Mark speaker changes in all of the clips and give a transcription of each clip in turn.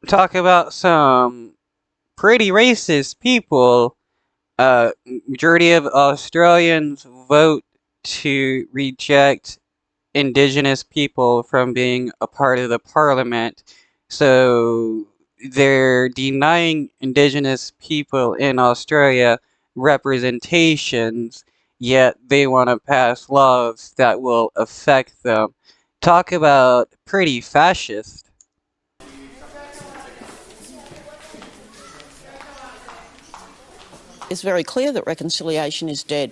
Speaker 1: talk about some pretty racist people. Majority of Australians vote to reject Indigenous people from being a part of the parliament. So they're denying Indigenous people in Australia representations, yet they want to pass laws that will affect them. Talk about pretty fascist.
Speaker 2: It's very clear that reconciliation is dead.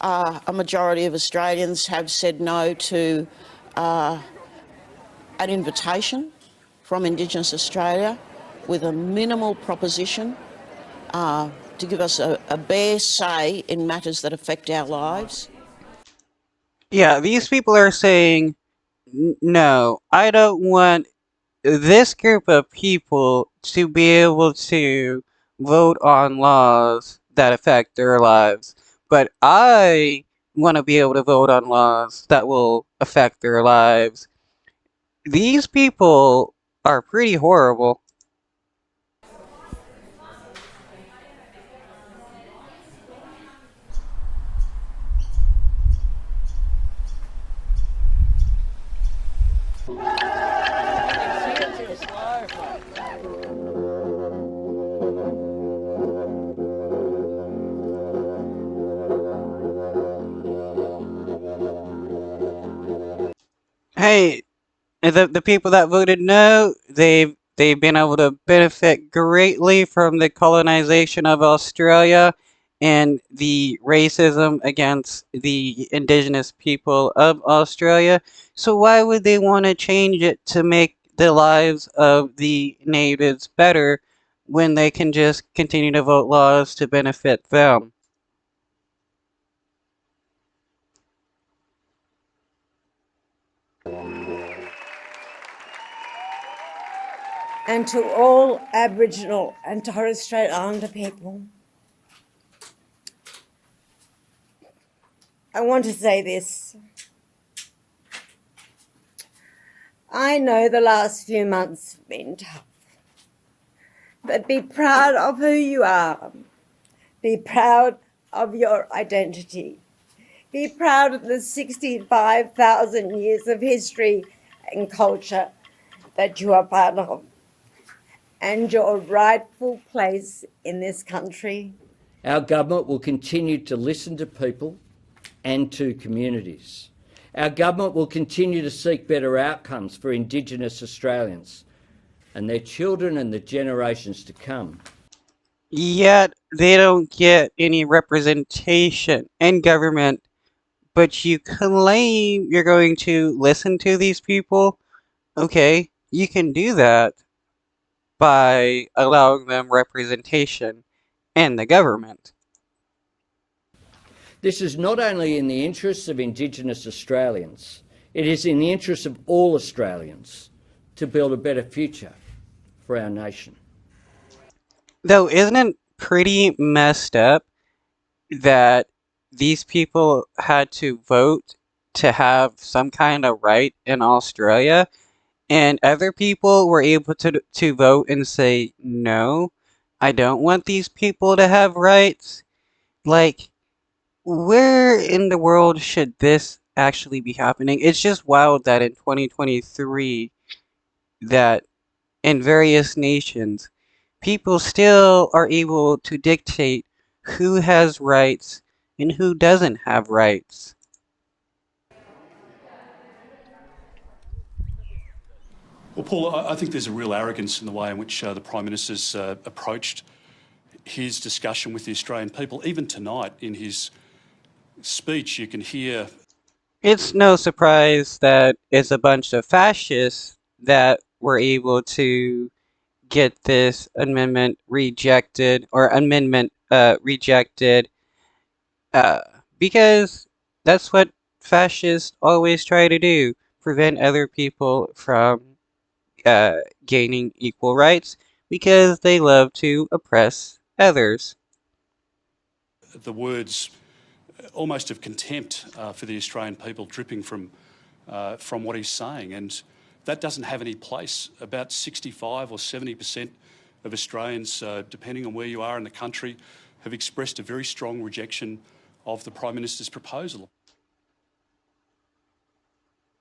Speaker 2: A majority of Australians have said no to an invitation from Indigenous Australia with a minimal proposition to give us a bare say in matters that affect our lives.
Speaker 1: Yeah, these people are saying, no, I don't want this group of people to be able to vote on laws that affect their lives, but I want to be able to vote on laws that will affect their lives. These people are pretty horrible. Hey, the people that voted no, they've been able to benefit greatly from the colonization of Australia and the racism against the Indigenous people of Australia. So why would they want to change it to make the lives of the natives better when they can just continue to vote laws to benefit them?
Speaker 3: And to all Aboriginal and Torres Strait Islander people, I want to say this. I know the last few months have been tough, but be proud of who you are. Be proud of your identity. Be proud of the 65,000 years of history and culture that you are part of and your rightful place in this country.
Speaker 4: Our government will continue to listen to people and to communities. Our government will continue to seek better outcomes for Indigenous Australians and their children and the generations to come.
Speaker 1: Yet they don't get any representation in government, but you claim you're going to listen to these people. Okay, you can do that by allowing them representation in the government.
Speaker 4: This is not only in the interests of Indigenous Australians, it is in the interests of all Australians to build a better future for our nation.
Speaker 1: Though, isn't it pretty messed up that these people had to vote to have some kind of right in Australia, and other people were able to vote and say, no, I don't want these people to have rights? Like, where in the world should this actually be happening? It's just wild that in 2023 that in various nations people still are able to dictate who has rights and who doesn't have rights.
Speaker 5: Well, Paul, I think there's a real arrogance in the way in which the Prime Minister's approached his discussion with the Australian people. Even tonight in his speech, you can hear...
Speaker 1: It's no surprise that it's a bunch of fascists that were able to get this amendment rejected, or amendment rejected, uh, because that's what fascists always try to do, prevent other people from gaining equal rights, because they love to oppress others.
Speaker 5: the words almost of contempt for the Australian people dripping from what he's saying. And That doesn't have any place. About 65 or 70% of Australians, depending on where you are in the country, have expressed a very strong rejection of the Prime Minister's proposal.